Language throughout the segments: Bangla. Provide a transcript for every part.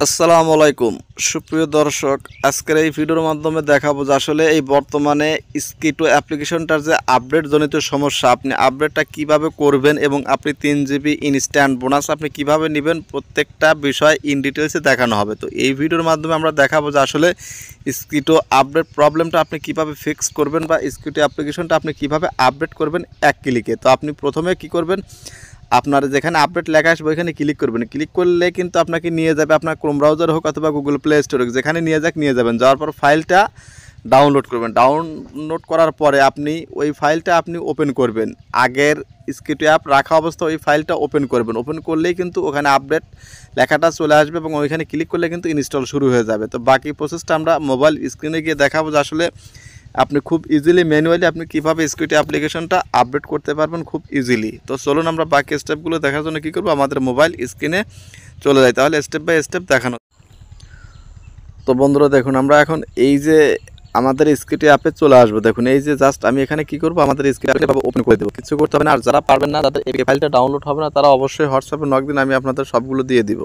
আসসালামু আলাইকুম সুপ্রিয় দর্শক, আজকের এই ভিডিওর মাধ্যমে দেখাবো যে আসলে এই বর্তমানে স্কিটো অ্যাপ্লিকেশনটার যে আপডেট জনিত সমস্যা, আপনি আপডেটটা কিভাবে করবেন এবং আপনি 3 GB ইনস্ট্যান্ট বোনাস আপনি কিভাবে নেবেন, প্রত্যেকটা বিষয় ইন ডিটেলসে দেখানো হবে। তো এই ভিডিওর মাধ্যমে আমরা দেখাবো যে আসলে স্কিটো আপডেট প্রবলেমটা আপনি কিভাবে ফিক্স করবেন বা স্কিটো অ্যাপ্লিকেশনটা আপনি কিভাবে আপডেট করবেন এক ক্লিকে। তো আপনি প্রথমে কি করবেন, আপনার যেখানে আপডেট লেখা আসবে ওইখানে ক্লিক করবেন। ক্লিক করলে কিন্তু আপনাকে নিয়ে যাবে আপনার ক্রোম ব্রাউজার হোক অথবা গুগল প্লে স্টোর হোক, যেখানে নিয়ে যাবেন। যাওয়ার পর ফাইলটা ডাউনলোড করবেন। ডাউনলোড করার পরে আপনি ওই ফাইলটা ওপেন করবেন। আগের স্কিটো অ্যাপ রাখা অবস্থা ওই ফাইলটা ওপেন করবেন। ওপেন করলেই কিন্তু ওখানে আপডেট লেখাটা চলে আসবে এবং ওইখানে ক্লিক করলে কিন্তু ইনস্টল শুরু হয়ে যাবে। তো বাকি প্রসেসটা আমরা মোবাইল স্ক্রিনে গিয়ে দেখাবো যে আসলে আপনি খুব ইজিলি ম্যানুয়ালি আপনি কীভাবে স্কিটো অ্যাপ্লিকেশনটা আপডেট করতে পারবেন খুব ইজিলি। তো চলুন আমরা বাকি স্টেপগুলো দেখার জন্য কী করবো, আমাদের মোবাইল স্ক্রিনে চলে যাই, তাহলে স্টেপ বাই স্টেপ দেখানো। তো বন্ধুরা দেখুন, আমরা এখন এই যে আমাদের স্কিটো অ্যাপে চলে আসবো। দেখুন এই যে জাস্ট আমি এখানে কি করবো, আমাদের স্কিটো অ্যাপটা ওপেন করে দেবো, কিছু করতে হবে না। আর যারা পারবেন না, তাদের এই ফাইলটা ডাউনলোড হবে না, তারা অবশ্যই হোয়াটসঅ্যাপে নক দিন, আমি আপনাদের সবগুলো দিয়ে দিব,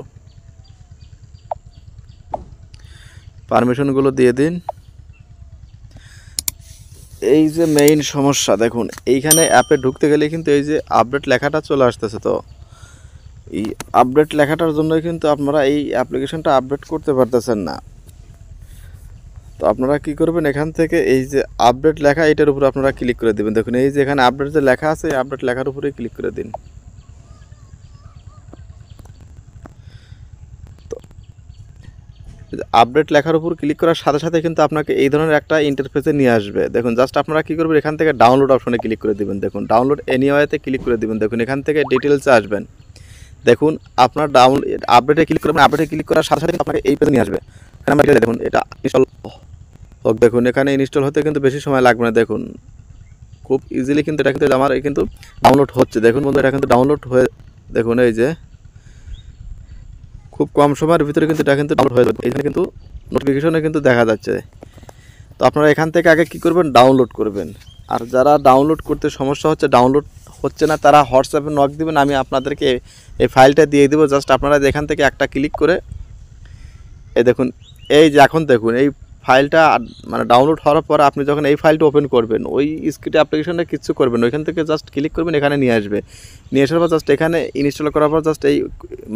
পারমিশনগুলো দিয়ে দিন। এই যে মেইন সমস্যা দেখুন, এইখানে অ্যাপে ঢুকতে গেলে কিন্তু এই যে আপডেট লেখাটা চলে আসতেছে। তো এই আপডেট লেখাটার জন্যই কিন্তু আপনারা এই অ্যাপ্লিকেশনটা আপডেট করতে পারতেছেন না। তো আপনারা কি করবেন, এখান থেকে এই যে আপডেট লেখা এটার উপরে আপনারা ক্লিক করে দেবেন। দেখুন এই যে এখানে আপডেট যে লেখা আছে, এই আপডেট লেখার উপরে ক্লিক করে দিন। তো আপডেট লেখার উপর ক্লিক করার সাথে সাথে কিন্তু আপনাকে এই ধরনের একটা ইন্টারফেসে নিয়ে আসবে। দেখুন জাস্ট আপনারা কী করবেন, এখান থেকে ডাউনলোড অপশনে ক্লিক করে দেবেন। দেখুন ডাউনলোড এনিওয়েতে ক্লিক করে দেবেন। দেখুন এখান থেকে ডিটেলসে আসবেন। দেখুন আপনার আপডেটে ক্লিক করবেন। আপডেটে ক্লিক করার সাথে সাথে আপনাকে এই পেজে নিয়ে আসবে। এখানে আমরা দেখুন এটা ইনস্টল হোক। দেখুন এখানে ইনস্টল হতে কিন্তু বেশি সময় লাগবে না। দেখুন খুব ইজিলি কিন্তু এটা কিন্তু আমার কিন্তু ডাউনলোড হচ্ছে। দেখুন বন্ধু, এটা কিন্তু ডাউনলোড হয়ে, দেখুন এই যে খুব কম সময়ের ভিতরে কিন্তু এটা কিন্তু ডাউনলোড হয়ে যাবে। এখানে কিন্তু নোটিফিকেশনে কিন্তু দেখা যাচ্ছে। তো আপনারা এখান থেকে আগে কি করবেন, ডাউনলোড করবেন। আর যারা ডাউনলোড করতে সমস্যা হচ্ছে, ডাউনলোড হচ্ছে না, তারা হোয়াটসঅ্যাপে নক দিবেন, আমি আপনাদেরকে এই ফাইলটা দিয়ে দেবো। জাস্ট আপনারা এখান থেকে একটা ক্লিক করে এই দেখুন, এই যে এখন দেখুন এই ফাইলটা মানে ডাউনলোড হওয়ার পর আপনি যখন এই ফাইলটা ওপেন করবেন, ওই স্কিটো অ্যাপ্লিকেশনে কিছু করবেন, ওইখান থেকে জাস্ট ক্লিক করবেন, এখানে নিয়ে আসবে। নিয়ে আসার পর জাস্ট এখানে ইনস্টল করার পর জাস্ট এই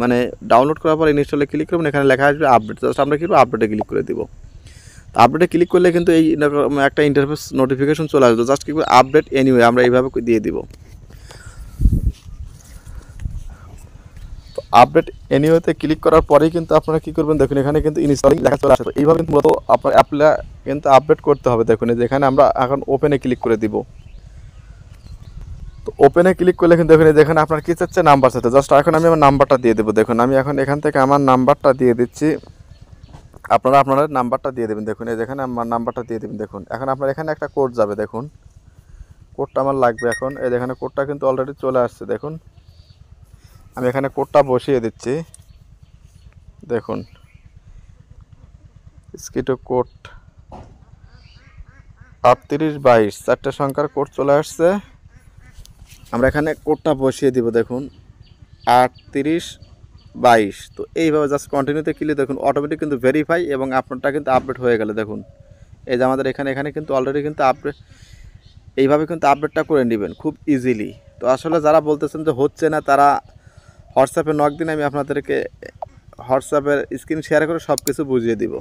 মানে ডাউনলোড করার পর ইনস্টলে ক্লিক করবেন, এখানে লেখা আসবে আপডেট। জাস্ট আমরা কি করবো, আপডেটে ক্লিক করে দিব। আপডেটে ক্লিক করলে কিন্তু এই একটা ইন্টারফেস নোটিফিকেশন চলে আসবে। জাস্ট কি করে আপডেট এনিওয়ে আমরা এইভাবে দিয়ে দিব। তো আপডেট এনিওয়েতে ক্লিক করার পরেই কিন্তু আপনারা কী করবেন, দেখুন এখানে কিন্তু ইনস্টলিং লেখা চলে আসবে। এইভাবে কিন্তু মূলত আপনার অ্যাপটা কিন্তু আপডেট করতে হবে। দেখুন যেখানে আমরা এখন ওপেনে ক্লিক করে দিব। তো ওপেনে ক্লিক করলে কিন্তু দেখুন যেখানে আপনার কী চাচ্ছে, নাম্বার চাচ্ছে। জাস্ট এখন আমি আমার নাম্বারটা দিয়ে দেবো। দেখুন আমি এখন এখান থেকে আমার নাম্বারটা দিয়ে দিচ্ছি, আপনারা আপনাদের নাম্বারটা দিয়ে দেবেন। দেখুন এই যেখানে আমার নাম্বারটা দিয়ে দেবেন। দেখুন এখন আপনার এখানে একটা কোড যাবে, দেখুন কোডটা আমার লাগবে। এখন এই যেখানে কোডটা কিন্তু অলরেডি চলে আসছে। দেখুন আমি এখানে কোডটা বসিয়ে দিচ্ছি। দেখুন স্কিটো কোড 3822 চারটে সংখ্যার কোড চলে আসছে। আমরা এখানে কোডটা বসিয়ে দিব। দেখুন 3822। তো এইভাবে জাস্ট কন্টিনিউতে ক্লিক, দেখুন অটোমেটিক কিন্তু ভেরিফাই এবং আপনারটা কিন্তু আপডেট হয়ে গেল। দেখুন এই যে আমাদের এখানে কিন্তু অলরেডি কিন্তু আপডেট, এইভাবে কিন্তু আপডেটটা করে নেবেন খুব ইজিলি। তো আসলে যারা বলতেছেন যে হচ্ছে না, তারা হোয়াটসঅ্যাপে নক দিন, আমি আপনাদেরকে হোয়াটসঅ্যাপের স্ক্রিন শেয়ার করে সব কিছু বুঝিয়ে দিব।